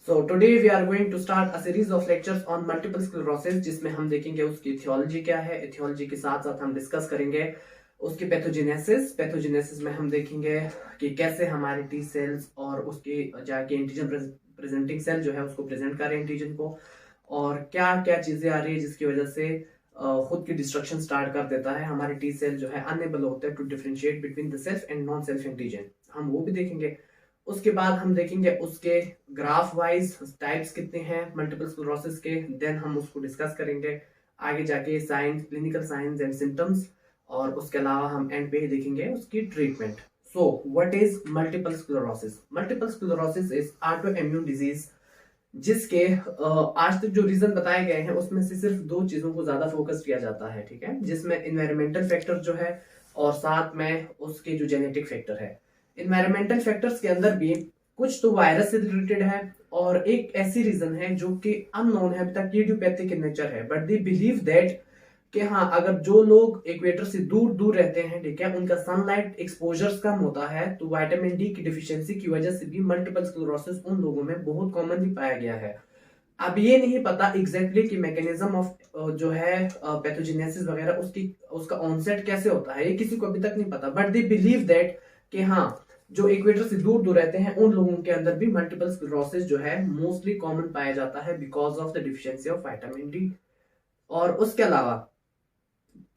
So today we are going to start a series of lectures on multiple sclerosis जिसमें हम देखेंगे उसकी इथियोलॉजी क्या है। इथियोलॉजी के साथ साथ हम डिस्कस करेंगे उसकी पैथोजेनेसिस में हम देखेंगे कि कैसे हमारे टी सेल्स और उसके जाके एंटीजन प्रेजेंटिंग सेल जो है उसको प्रेजेंट करें एंटीजन को, और क्या क्या चीजें आ रही है जिसकी वजह से खुद की डिस्ट्रक्शन स्टार्ट कर देता है। हमारे टी सेल जो है अनएबल होते हैं to differentiate between the self and non self antigen, हम वो भी देखेंगे। उसके बाद हम देखेंगे उसके ग्राफ वाइज टाइप्स कितने हैं मल्टीपल स्क्लेरोसिस के, देन हम उसको डिस्कस करेंगे आगे जाके science, clinical science and symptoms, और उसके अलावा हम एंड पे ही देखेंगे उसकी treatment. So what is multiple sclerosis? Multiple sclerosis is auto immune disease जिसके आज तक जो रीजन बताए गए हैं उसमें से सिर्फ दो चीजों को ज्यादा फोकस किया जाता है, ठीक है, जिसमें इन्वायरमेंटल फैक्टर जो है और साथ में उसके जो जेनेटिक फैक्टर है। इन्वायरमेंटल फैक्टर्स के अंदर भी कुछ तो वायरस से रिलेटेड है और एक ऐसी रीजन है जो कि अननोन है, अभी तक इडियोपैथिक इन नेचर है, बट दे बिलीव दैट कि हाँ, अगर जो लोग इक्वेटर से दूर दूर रहते हैं, ठीक है, उनका सनलाइट एक्सपोजर कम होता है, तो विटामिन डी की डिफिशियंसी की वजह से भी मल्टीपल स्क्लेरोसिस उन लोगों में बहुत कॉमनली पाया गया है। अब ये नहीं पता एग्जैक्टली कि मैकेनिज्म ऑफ जो है पैथोजेनेसिस वगैरह उसका ऑनसेट कैसे होता है, ये किसी को अभी तक नहीं पता, बट दे बिलीव दैट कि हाँ, जो इक्वेटर से दूर दूर रहते हैं उन लोगों के अंदर भी मल्टीपल स्क्लेरोसिस जो है मोस्टली कॉमन पाया जाता है because of the deficiency of vitamin D. और उसके अलावा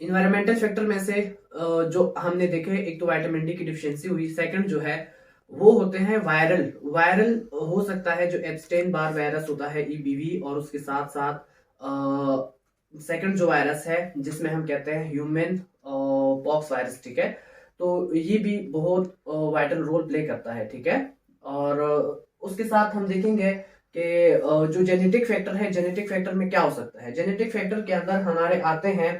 इन्वायरमेंटल फैक्टर में से जो हमने देखे, एक तो विटामिन डी की डिफिशियंसी हुई, सेकंड जो है वो होते हैं वायरल हो सकता है जो एब्स्टेन बार वायरस होता है ईबीवी, और उसके साथ साथ सेकंड जो वायरस है जिसमें हम कहते हैं ह्यूमन पॉक्स वायरस, ठीक है, तो ये भी बहुत वाइटल रोल प्ले करता है, ठीक है। और उसके साथ हम देखेंगे कि जो जेनेटिक फैक्टर है, जेनेटिक फैक्टर में क्या हो सकता है। जेनेटिक फैक्टर के अंदर हमारे आते हैं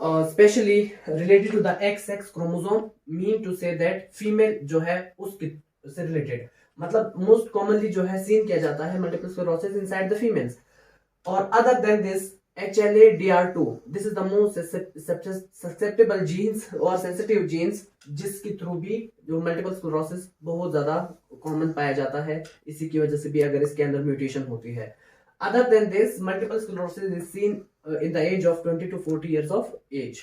specially related to the X chromosome, mean to say that female जो है उसके से रिलेटेड, मतलब मोस्ट कॉमनली जो है सीन किया जाता है multiple sclerosis inside the females. और other than this HLA-DR2, this is the most susceptible genes और sensitive genes जिसके थ्रू भी जो मल्टीपल स्क्लेरोसिस बहुत ज्यादा कॉमन पाया जाता है, इसी की वजह से भी अगर इसके अंदर म्यूटेशन होती है। Other than this, multiple sclerosis is seen in the age of 20 to 40 years of age.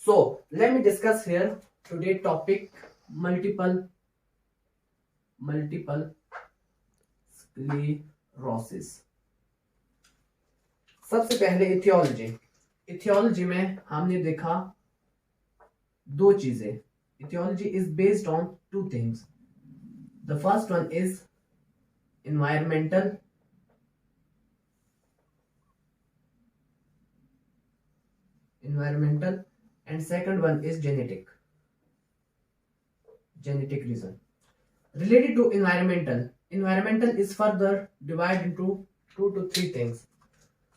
So let me discuss here today topic multiple sclerosis. सबसे पहले इथियोलॉजी में हमने देखा दो चीजें। Aetiology is based on two things. The first one is environmental and second one is genetic reason. Related to environmental is further divided into 2 to 3 things.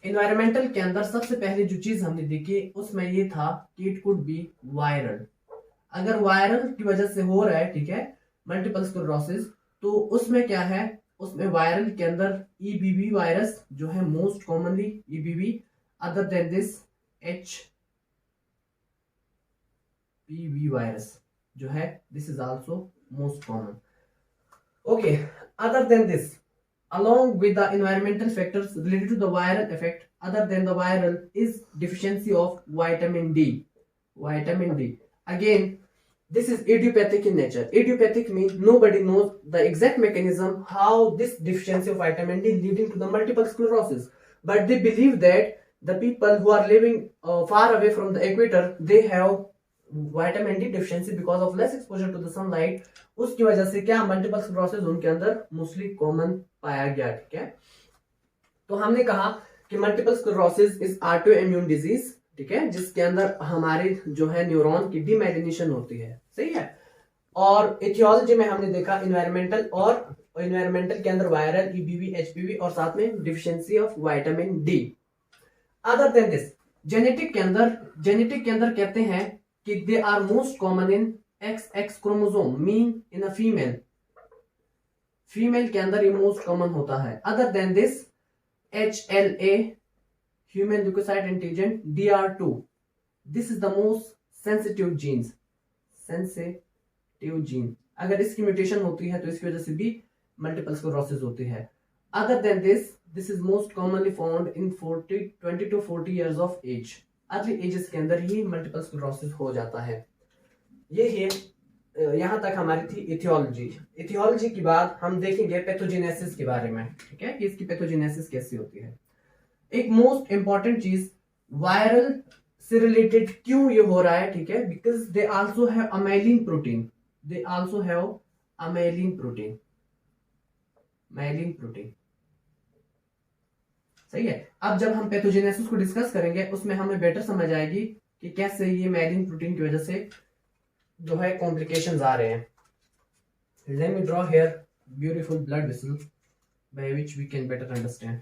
Environmental के अंदर सबसे पहले जो चीज हमने देखी उसमें ये था कि इट कुड बी वायरल। अगर वायरल की वजह से हो रहा है, ठीक है, मल्टीपल स्क्लेरोसिस, तो उसमें क्या है, उसमें वायरल के अंदर ईबीवी वायरस जो है most commonly EBV, other than this HPV virus जो है, this is also most common. Okay, other than this, along with the environmental factors related to the viral effect, other than the viral is deficiency of vitamin D. Again, this is idiopathic in nature. Idiopathic means nobody knows the exact mechanism how this deficiency of vitamin D leading to the multiple sclerosis, but they believe that the people who are living far away from the equator, they have vitamin D deficiency because of less exposure to the sunlight. उसकी वजह से क्या multiple sclerosis उनके अंदर mostly common पाया गया, ठीक है। तो हमने कहा कि multiple sclerosis is auto immune disease, ठीक है, जिसके अंदर हमारे जो है न्यूरॉन की डीमाइलिनेशन होती है, सही है। और इथियोलॉजी में हमने देखा इन्वायरमेंटल के अंदर वायरल, ईबीवी, एचपीवी और साथ में deficiency of vitamin D. Other than this, genetic के अंदर कहते हैं कि they are most common in XX chromosome, mean in a female के अंदर ये मोस्ट कॉमन होता है। Other than this HLA, human leukocyte antigen, DR2, this is the most sensitive gene. अगर इसकी म्यूटेशन होती है तो इसकी वजह से भी मल्टीपल स्क्लेरोसिस होती है। Other than this is most commonly found in 20 to 40 years of age. Early ages के अंदर ही मल्टीपल स्क्लेरोसिस हो जाता है। ये है यहां तक हमारी थी इथियोलॉजी। इथियोलॉजी के बाद हम देखेंगे पैथोजेनेसिस के बारे में, ठीक है, कि इसकी पैथोजेनेसिस कैसी होती है। एक मोस्ट इंपॉर्टेंट चीज, वायरल से रिलेटेड क्यों ये हो रहा है, ठीक है, because they also have amylin protein, they also have amylin protein, myelin protein, सही है। अब जब हम पैथोजेनेसिस को डिस्कस करेंगे उसमें हमें बेटर समझ आएगी कि कैसे ये माइलिन प्रोटीन की वजह से जो है कॉम्प्लिकेशंस आ रहे हैं। Let me draw here beautiful blood vessel by which we can better understand.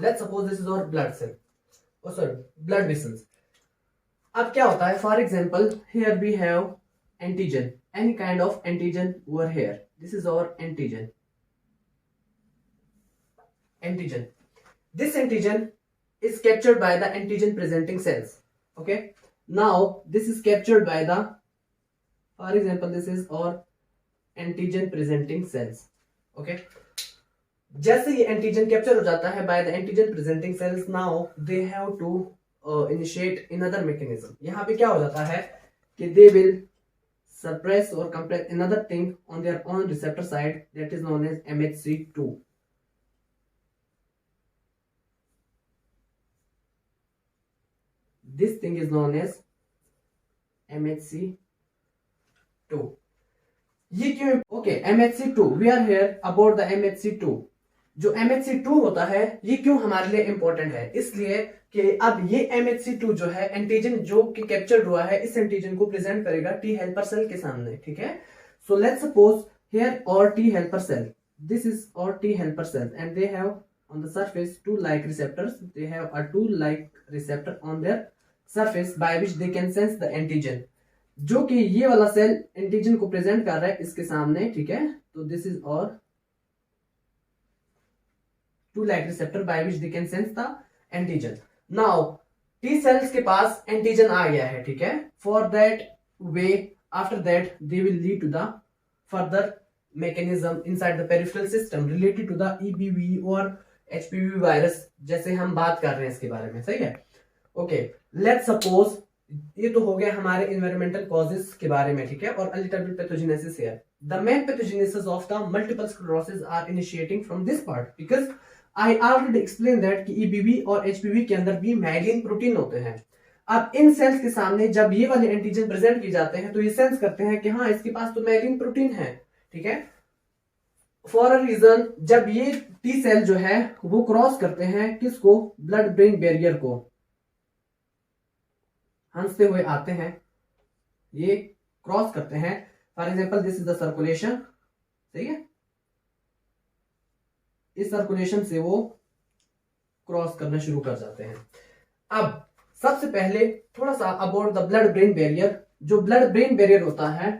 Let's suppose this is our blood cell, oh sorry, blood vessels. अब क्या होता है, for example here we have antigen, any kind of antigen over here, this is our antigen, antigen. This antigen is captured by the antigen presenting cells. Okay, now this is captured by the, for example this is our antigen presenting cells. Okay, जैसे ये antigen capture हो जाता है by the antigen presenting cells, now they have to initiate another mechanism. यहाँ पे क्या हो जाता है कि they will suppress or compress another thing on their own receptor side, that is known as MHC2. This thing is known as MHC2. ये क्यों? Okay, MHC2, we are here about the MHC2. जो MHC2 होता है ये क्यों हमारे लिए important है, इसलिए कि अब ये MHC2 जो है एंटीजन जो कि कैप्चर्ड हुआ है, इस एंटीजन को प्रेजेंट करेगा टी हेल्पर सेल के सामने, ठीक है। So let's suppose here our T helper cell, this is our T helper cell and they have on the surface toll like receptors, they have a toll like receptor on their surface by which they can sense the antigen, जो कि ये वाला cell antigen को present कर रहा है इसके सामने, ठीक है। तो this is our to like receptor by which they can sense the antigen. Now T cells के पास एंटीजन आ गया है, ठीक है। For that way after that they will lead to the further mechanism inside the peripheral system related to the EBV और HPV virus, जैसे हम बात कर रहे हैं इसके बारे में, सही है। ओके, लेट्स सपोज ये तो हो गया हमारे इन्वायरमेंटल कॉजेस के बारे में, ठीक है, और a little bit pathogenesis here. The main pathogenesis of the multiple sclerosis are initiating from this part because I already explained that कि EBV और HPV के अंदर भी माइलिन प्रोटीन होते हैं। अब इन सेल्स के सामने जब ये वाले एंटीजन प्रेजेंट किए जाते हैं तो ये सेंस करते हैं कि हाँ इसके पास तो माइलिन प्रोटीन है, ठीक है। फॉर अ रीजन जब ये टी सेल जो है वो क्रॉस करते हैं किसको, ब्लड ब्रेन बैरियर को, हंसते हुए आते हैं, ये क्रॉस करते हैं। For example this is the circulation, सही है, इस सर्कुलेशन से वो क्रॉस करना शुरू कर जाते हैं। अब सबसे पहले थोड़ा सा about the blood brain barrier. जो ब्लड ब्रेन बैरियर होता है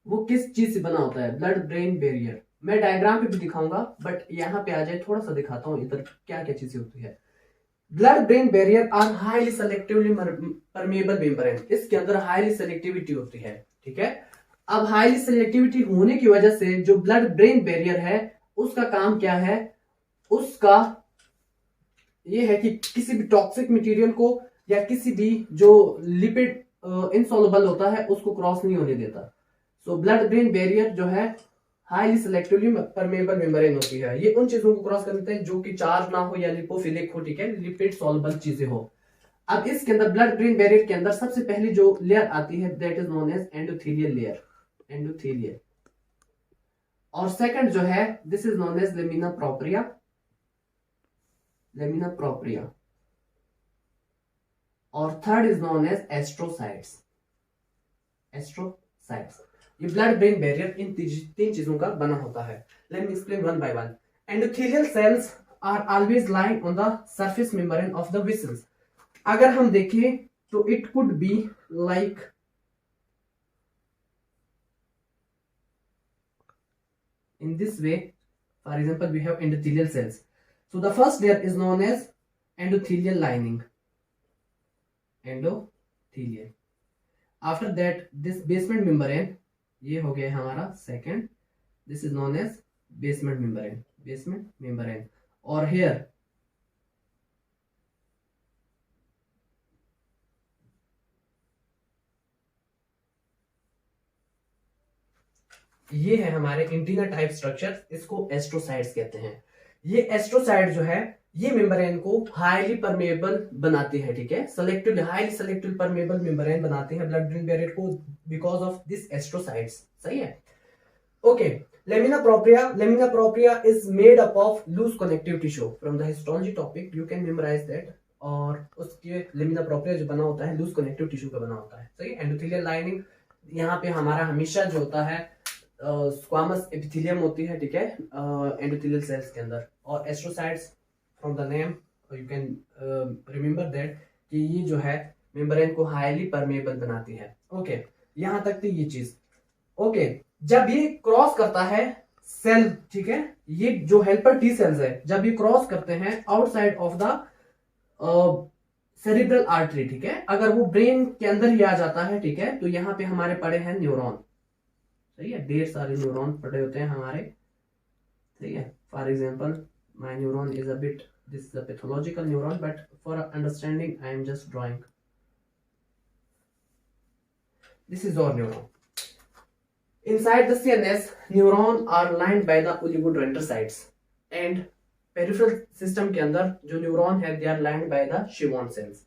वो किस चीज से बना होता है, ब्लड ब्रेन बैरियर मैं डायग्राम पे भी दिखाऊंगा, बट यहाँ पे आ जाए थोड़ा सा दिखाता हूं इधर क्या क्या चीजें होती है। Blood brain barrier are highly selectively permeable membrane, इसके अंदर हाईली सेलेक्टिविटी होती है, ठीक है। अब हाईली सेलेक्टिविटी होने की वजह से जो ब्लड ब्रेन बैरियर है उसका काम क्या है, उसका ये है कि किसी भी टॉक्सिक मटेरियल को या किसी भी जो लिपिड इनसॉल्युबल होता है उसको क्रॉस नहीं होने देता। सो ब्लड ब्रेन बैरियर जो है हाईली सेलेक्टिवली परमेबल मेम्ब्रेन होती है, ये उन चीजों को क्रॉस कर देते हैं जो कि चार्ज ना हो या लिपोफिलिक हो, ठीक है, लिपिड सॉल्युबल चीजें हो। अब इसके अंदर ब्लड ब्रेन बैरियर के अंदर सबसे पहली जो लेयर आती है that is known as endothelial layer, endothelial. और सेकंड जो है this is known as lamina propria, lamina propria. और third is known as astrocytes, astrocytes. ये ब्लड ब्रेन बैरियर इन तीन चीजों का बना होता है। Let me explain one by one. Endothelial cells are always lying on the surface membrane of the vessels. अगर हम देखें तो it could be like in this way. For example, we have endothelial cells. So the first layer is known as endothelial lining. Endothelial. After that, this basement membrane, ये हो गया हमारा second. This is known as basement membrane. Basement membrane. और here ये है हमारे interior type structure, इसको astrocytes कहते हैं। ये एस्ट्रोसाइट जो है ये मेम्ब्रेन को हाईली परमेबल बनाती है, ठीक है, selective highly selective permeable membrane बनाती है ब्लड ब्रेन बैरियर को बिकॉज ऑफ दिस एस्ट्रोसाइट्स। सही है, okay. Lamina propria is made up of loose connective tissue. From the histology topic you can memorise that. और उसके लेमिना प्रोप्रिया जो बना होता है लूज कनेक्टिव टिश्यू का बना होता है। सही। एंडोथेलियल लाइनिंग यहाँ पे हमारा हमेशा जो होता है स्क्वामस एपिथेलियम होती है, ठीक है, एंडोथेलियल सेल्स के अंदर। और astrocytes from the name you can remember that कि ये जो है मेम्ब्रेन को हाईली परमेबल बनाती है। ओके, यहाँ तक थी ये चीज। ओके, जब ये क्रॉस करता है सेल, ठीक है, ये जो हेल्पर टी सेल्स है जब ये क्रॉस करते हैं outside of the cerebral artery, ठीक है, अगर वो ब्रेन के अंदर ही आ जाता है, ठीक है, तो यहाँ पे हमारे पड़े हैं न्यूरॉन। सही है, ढेर सारे न्यूरॉन पड़े होते हैं हमारे। सही है, for example my neuron is a bit, this is a pathological neuron, but for understanding I am just drawing. This is और neuron. Inside the CNS, neurons are lined by the oligodendrocytes and peripheral system के अंदर जो neuron है they are lined by the Schwann cells.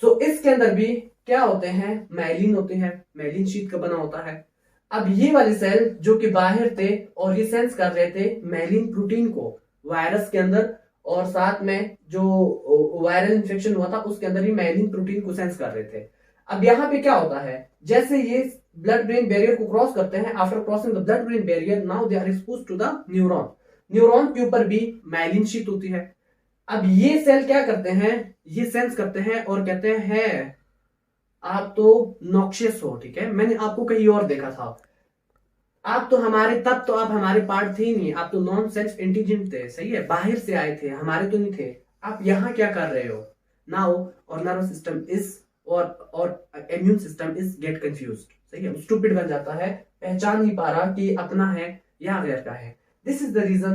So इसके अंदर भी क्या होते हैं, माइलिन होते हैं, माइलिन शीट का बना होता है। अब ये वाले सेल जो कि बाहर थे और ये सेंस कर रहे थे माइलिन प्रोटीन को वायरस के अंदर, और साथ में जो वायरल इन्फेक्शन हुआ था उसके अंदर ही माइलिन प्रोटीन को सेंस कर रहे थे। अब यहाँ पे क्या होता है, जैसे ये ब्लड ब्रेन बैरियर को क्रॉस करते हैं, after crossing the blood brain barrier now they are exposed to the neuron. Neuron के ऊपर भी माइलिन शीट होती है। अब ये सेल क्या करते हैं, ये सेंस करते हैं और कहते हैं आप तो नॉक्शियस हो, ठीक है, मैंने आपको कहीं और देखा था, आप तो हमारे, तब तो आप हमारे पार्ट थे ही नहीं, आप तो नॉन सेल्फ इंटेलिजेंट थे। सही है, बाहर से आए थे, हमारे तो नहीं थे, आप यहाँ क्या कर रहे हो नाउ। और नर्वस सिस्टम इज और immune system is get confused. सही है, स्टूपिड बन जाता है, पहचान नहीं पा रहा कि अपना है या गैर का है। This is the reason